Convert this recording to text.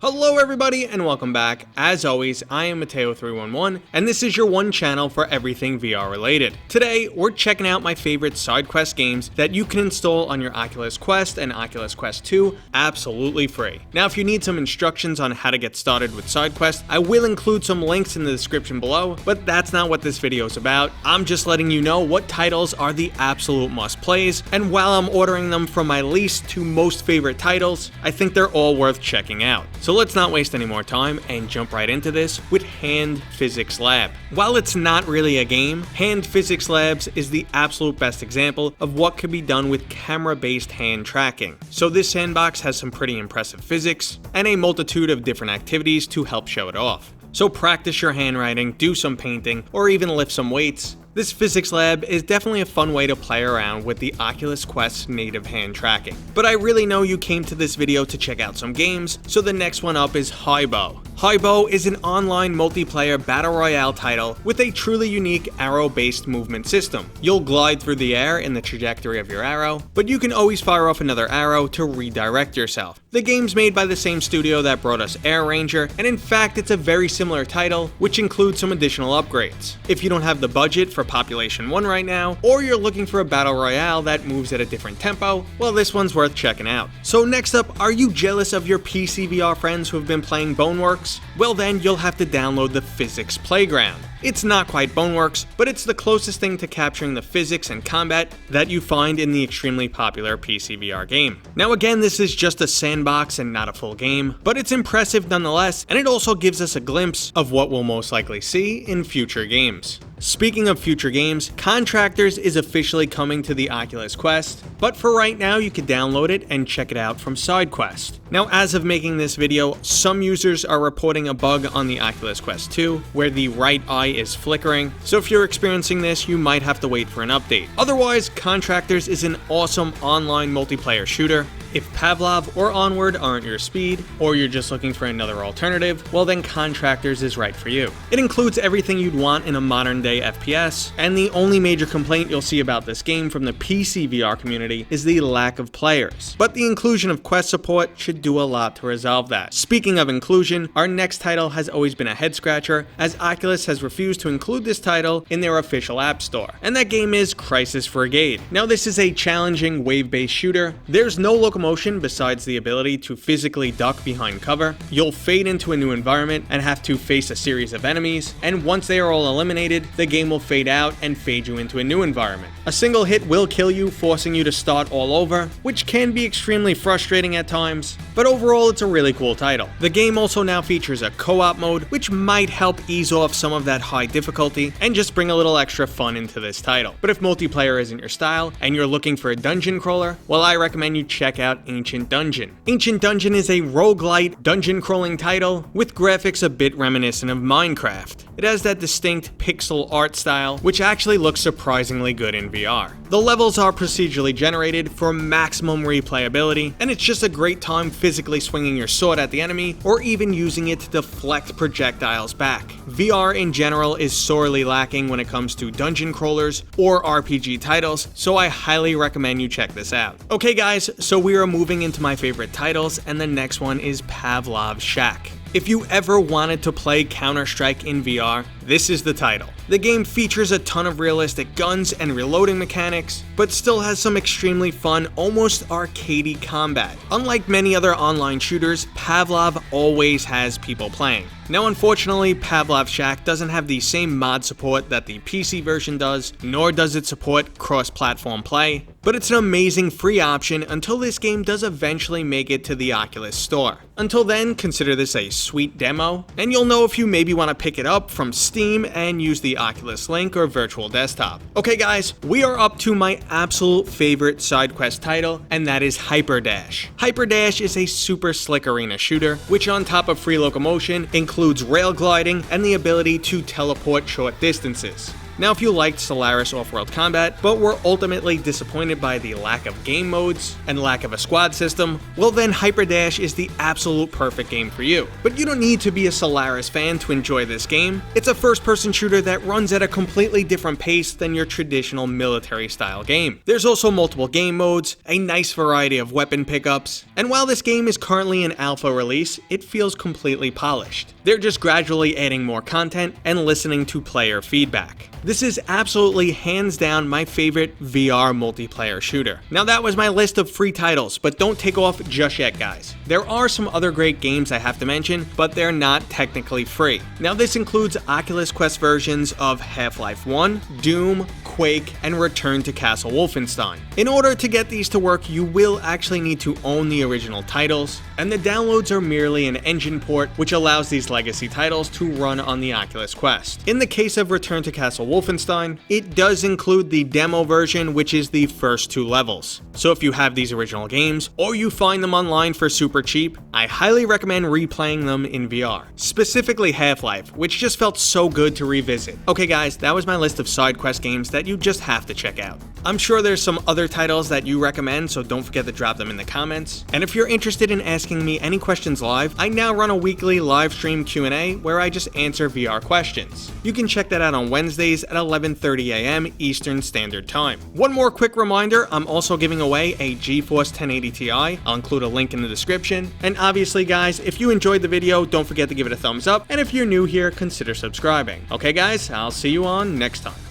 Hello everybody and welcome back. As always, I am Mateo311 and this is your one channel for everything VR related. Today, we're checking out my favorite side quest games that you can install on your Oculus Quest and Oculus Quest 2 absolutely free. Now, if you need some instructions on how to get started with side quest, I will include some links in the description below, but that's not what this video is about. I'm just letting you know what titles are the absolute must plays, and while I'm ordering them from my least to most favorite titles, I think they're all worth checking out. So let's not waste any more time and jump right into this with Hand Physics Lab. While it's not really a game, Hand Physics Labs is the absolute best example of what could be done with camera-based hand tracking. So this sandbox has some pretty impressive physics and a multitude of different activities to help show it off. So practice your handwriting, do some painting, or even lift some weights. This physics lab is definitely a fun way to play around with the Oculus Quest's native hand tracking. But I really know you came to this video to check out some games, so the next one up is Hibow. Hibow is an online multiplayer battle royale title with a truly unique arrow-based movement system. You'll glide through the air in the trajectory of your arrow, but you can always fire off another arrow to redirect yourself. The game's made by the same studio that brought us Air Ranger, and in fact it's a very similar title, which includes some additional upgrades. If you don't have the budget for Population 1 right now, or you're looking for a battle royale that moves at a different tempo, well, this one's worth checking out. So next up, are you jealous of your PC VR friends who have been playing Boneworks? Well then, you'll have to download the Physics Playground. It's not quite Boneworks, but it's the closest thing to capturing the physics and combat that you find in the extremely popular PC VR game. Now again, this is just a sandbox and not a full game, but it's impressive nonetheless, and it also gives us a glimpse of what we'll most likely see in future games. Speaking of future games, Contractors is officially coming to the Oculus Quest, but for right now you can download it and check it out from SideQuest. Now, as of making this video, some users are reporting a bug on the Oculus Quest 2 where the right eye is flickering, so if you're experiencing this, you might have to wait for an update. Otherwise, Contractors is an awesome online multiplayer shooter. If Pavlov or Onward aren't your speed, or you're just looking for another alternative, well then Contractors is right for you. It includes everything you'd want in a modern day FPS, and the only major complaint you'll see about this game from the PC VR community is the lack of players. But the inclusion of Quest support should do a lot to resolve that. Speaking of inclusion, our next title has always been a head scratcher, as Oculus has refused to include this title in their official app store, and that game is Crisis Vrigade. Now this is a challenging wave-based shooter. There's no locomotion besides the ability to physically duck behind cover. You'll fade into a new environment and have to face a series of enemies, and once they are all eliminated, the game will fade out and fade you into a new environment. A single hit will kill you, forcing you to start all over, which can be extremely frustrating at times, but overall it's a really cool title. The game also now features a co-op mode, which might help ease off some of that high difficulty and just bring a little extra fun into this title. But if multiplayer isn't your style and you're looking for a dungeon crawler, well, I recommend you check out Ancient Dungeon. Ancient Dungeon is a roguelite dungeon crawling title with graphics a bit reminiscent of Minecraft. It has that distinct pixel art style, which actually looks surprisingly good in VR. The levels are procedurally generated for maximum replayability, and it's just a great time physically swinging your sword at the enemy or even using it to deflect projectiles back. VR in general is sorely lacking when it comes to dungeon crawlers or RPG titles, so I highly recommend you check this out. Okay guys, so we are moving into my favorite titles, and the next one is Pavlov Shack. If you ever wanted to play Counter-Strike in VR, this is the title. The game features a ton of realistic guns and reloading mechanics, but still has some extremely fun, almost arcadey combat. Unlike many other online shooters, Pavlov always has people playing. Now unfortunately, Pavlov Shack doesn't have the same mod support that the PC version does, nor does it support cross-platform play, but it's an amazing free option until this game does eventually make it to the Oculus store. Until then, consider this a sweet demo, and you'll know if you maybe want to pick it up from Steam and use the Oculus Link or Virtual Desktop. Okay guys, we are up to my absolute favorite side quest title, and that is Hyperdash. Hyperdash is a super slick arena shooter, which on top of free locomotion includes rail gliding and the ability to teleport short distances. Now if you liked Solaris Off-World Combat, but were ultimately disappointed by the lack of game modes and lack of a squad system, well then Hyperdash is the absolute perfect game for you. But you don't need to be a Solaris fan to enjoy this game. It's a first-person shooter that runs at a completely different pace than your traditional military-style game. There's also multiple game modes, a nice variety of weapon pickups, and while this game is currently in alpha release, it feels completely polished. They're just gradually adding more content and listening to player feedback. This is absolutely hands down my favorite VR multiplayer shooter. Now that was my list of free titles, but don't take off just yet guys. There are some other great games I have to mention, but they're not technically free. Now this includes Oculus Quest versions of Half-Life 1, Doom, Quake, and Return to Castle Wolfenstein. In order to get these to work, you will actually need to own the original titles, and the downloads are merely an engine port which allows these legacy titles to run on the Oculus Quest. In the case of Return to Castle Wolfenstein, it does include the demo version, which is the first 2 levels. So if you have these original games, or you find them online for super cheap, I highly recommend replaying them in VR. Specifically Half-Life, which just felt so good to revisit. Okay guys, that was my list of side quest games that you just have to check out. I'm sure there's some other titles that you recommend, so don't forget to drop them in the comments. And if you're interested in asking me any questions live, I now run a weekly live stream Q&A where I just answer VR questions. You can check that out on Wednesdays at 11:30 a.m. Eastern Standard Time. One more quick reminder, I'm also giving away a GeForce 1080 Ti. I'll include a link in the description. And obviously guys, if you enjoyed the video, don't forget to give it a thumbs up. And if you're new here, consider subscribing. Okay guys, I'll see you on next time.